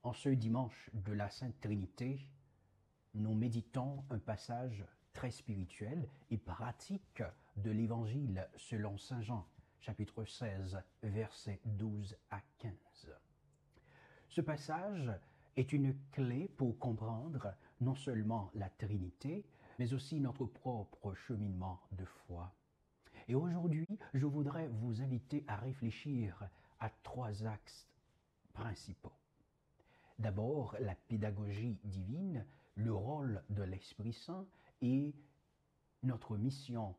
En ce dimanche de la Sainte Trinité, nous méditons un passage très spirituel et pratique de l'Évangile selon saint Jean, chapitre 16, versets 12 à 15. Ce passage est une clé pour comprendre non seulement la Trinité, mais aussi notre propre cheminement de foi. Et aujourd'hui, je voudrais vous inviter à réfléchir à trois axes principaux. D'abord, la pédagogie divine, le rôle de l'Esprit Saint et notre mission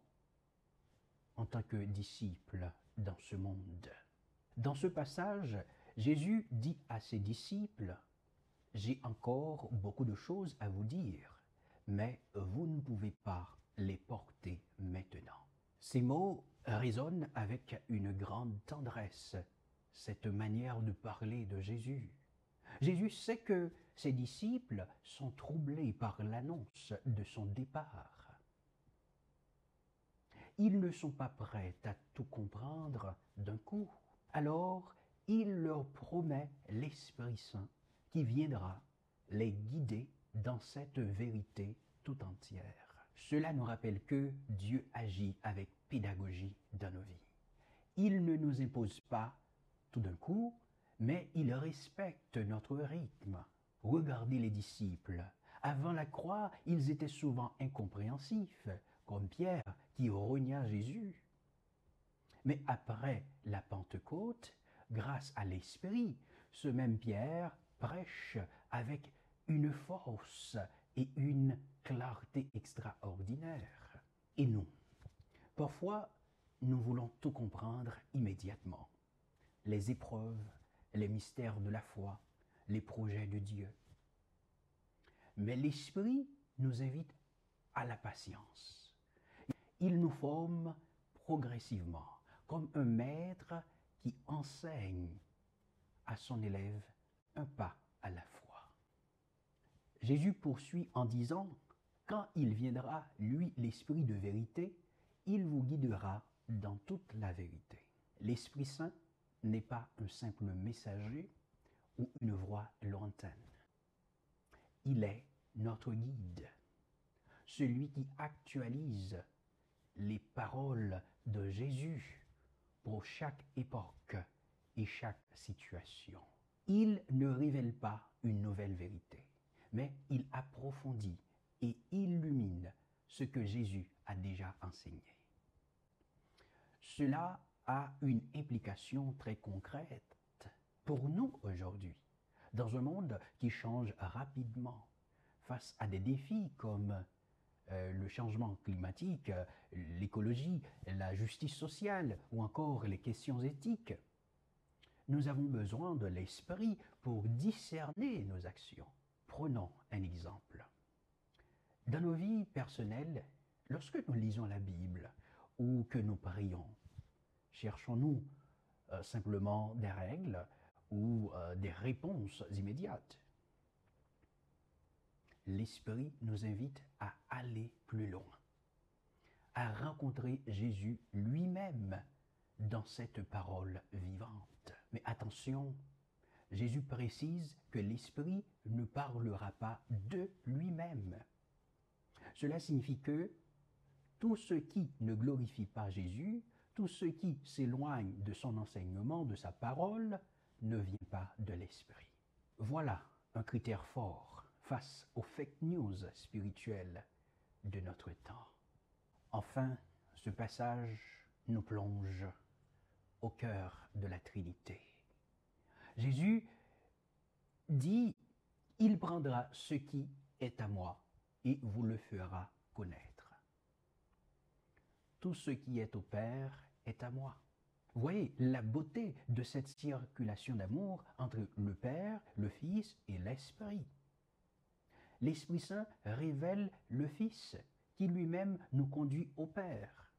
en tant que disciples dans ce monde. Dans ce passage, Jésus dit à ses disciples, « J'ai encore beaucoup de choses à vous dire, mais vous ne pouvez pas les porter maintenant. » Ces mots résonnent avec une grande tendresse, cette manière de parler de Jésus. Jésus sait que ses disciples sont troublés par l'annonce de son départ. Ils ne sont pas prêts à tout comprendre d'un coup. Alors, il leur promet l'Esprit Saint qui viendra les guider dans cette vérité tout entière. Cela nous rappelle que Dieu agit avec pédagogie dans nos vies. Il ne nous impose pas tout d'un coup, mais il respecte notre rythme. Regardez les disciples. Avant la croix, ils étaient souvent incompréhensifs, comme Pierre qui renia Jésus. Mais après la Pentecôte, grâce à l'Esprit, ce même Pierre prêche avec une force et une clarté extraordinaire. Et nous, parfois, nous voulons tout comprendre immédiatement. Les épreuves, les mystères de la foi, les projets de Dieu. Mais l'Esprit nous invite à la patience. Il nous forme progressivement, comme un maître qui enseigne à son élève un pas à la fois. Jésus poursuit en disant, « Quand il viendra, lui, l'Esprit de vérité, il vous guidera dans toute la vérité. » L'Esprit Saint n'est pas un simple messager ou une voix lointaine. Il est notre guide, celui qui actualise les paroles de Jésus pour chaque époque et chaque situation. Il ne révèle pas une nouvelle vérité, mais il approfondit et illumine ce que Jésus a déjà enseigné. Cela a une implication très concrète pour nous aujourd'hui, dans un monde qui change rapidement, face à des défis comme le changement climatique, l'écologie, la justice sociale ou encore les questions éthiques. Nous avons besoin de l'esprit pour discerner nos actions. Prenons un exemple. Dans nos vies personnelles, lorsque nous lisons la Bible ou que nous prions, cherchons-nous simplement des règles ou des réponses immédiates? L'Esprit nous invite à aller plus loin, à rencontrer Jésus lui-même dans cette parole vivante. Mais attention, Jésus précise que l'Esprit ne parlera pas de lui-même. Cela signifie que tout ce qui ne glorifie pas Jésus, tout ce qui s'éloigne de son enseignement, de sa parole, ne vient pas de l'Esprit. Voilà un critère fort face aux fake news spirituelles de notre temps. Enfin, ce passage nous plonge au cœur de la Trinité. Jésus dit, « Il prendra ce qui est à moi et vous le fera connaître. » Tout ce qui est au Père est à moi. Vous voyez la beauté de cette circulation d'amour entre le Père, le Fils et l'Esprit. L'Esprit Saint révèle le Fils qui lui-même nous conduit au Père.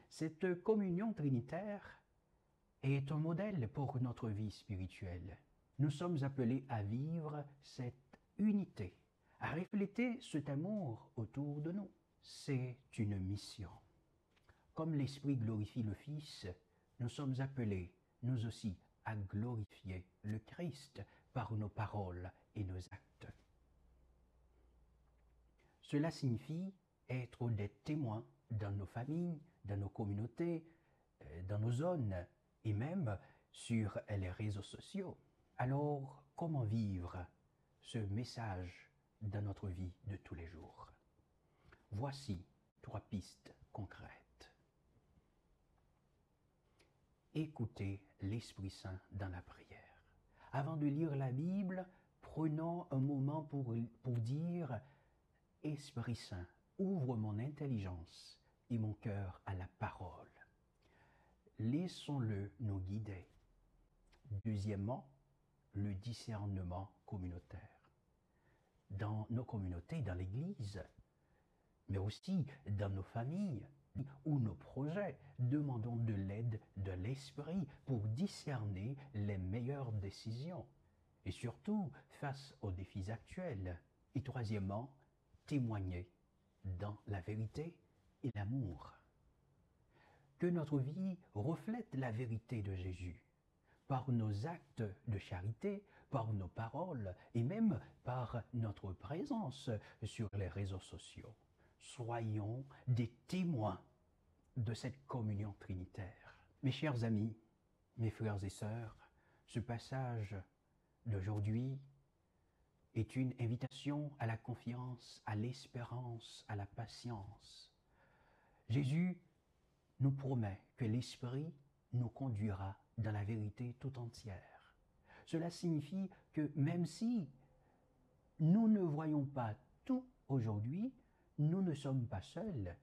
Cette communion trinitaire est un modèle pour notre vie spirituelle. Nous sommes appelés à vivre cette unité, à refléter cet amour autour de nous. C'est une mission. Comme l'Esprit glorifie le Fils, nous sommes appelés, nous aussi, à glorifier le Christ par nos paroles et nos actes. Cela signifie être des témoins dans nos familles, dans nos communautés, dans nos zones et même sur les réseaux sociaux. Alors, comment vivre ce message dans notre vie de tous les jours? Voici 3 pistes concrètes. Écoutez l'Esprit Saint dans la prière. Avant de lire la Bible, prenons un moment pour dire « Esprit Saint, ouvre mon intelligence et mon cœur à la parole. » Laissons-le nous guider. Deuxièmement, le discernement communautaire. Dans nos communautés, dans l'Église, mais aussi dans nos familles ou nos projets, demandons de l'aide de l'Esprit pour discerner les meilleures décisions et surtout face aux défis actuels. Et troisièmement, témoigner dans la vérité et l'amour. Que notre vie reflète la vérité de Jésus par nos actes de charité, par nos paroles et même par notre présence sur les réseaux sociaux. Soyons des témoins de cette communion trinitaire. Mes chers amis, mes frères et sœurs, ce passage d'aujourd'hui est une invitation à la confiance, à l'espérance, à la patience. Jésus nous promet que l'Esprit nous conduira dans la vérité tout entière. Cela signifie que même si nous ne voyons pas tout aujourd'hui, nous ne sommes pas seuls.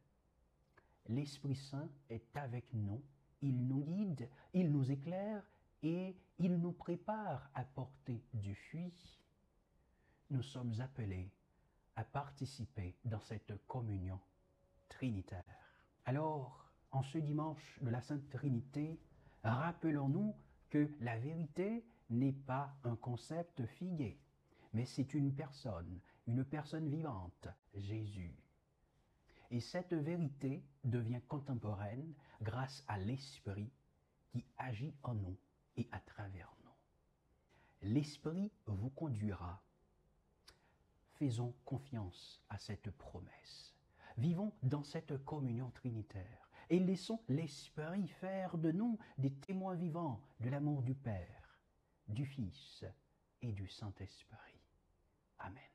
L'Esprit Saint est avec nous, il nous guide, il nous éclaire et il nous prépare à porter du fruit. Nous sommes appelés à participer dans cette communion trinitaire. Alors, en ce dimanche de la Sainte Trinité, rappelons-nous que la vérité n'est pas un concept figé, mais c'est une personne vivante, Jésus. Et cette vérité devient contemporaine grâce à l'Esprit qui agit en nous et à travers nous. L'Esprit vous conduira. Faisons confiance à cette promesse. Vivons dans cette communion trinitaire et laissons l'Esprit faire de nous des témoins vivants de l'amour du Père, du Fils et du Saint-Esprit. Amen.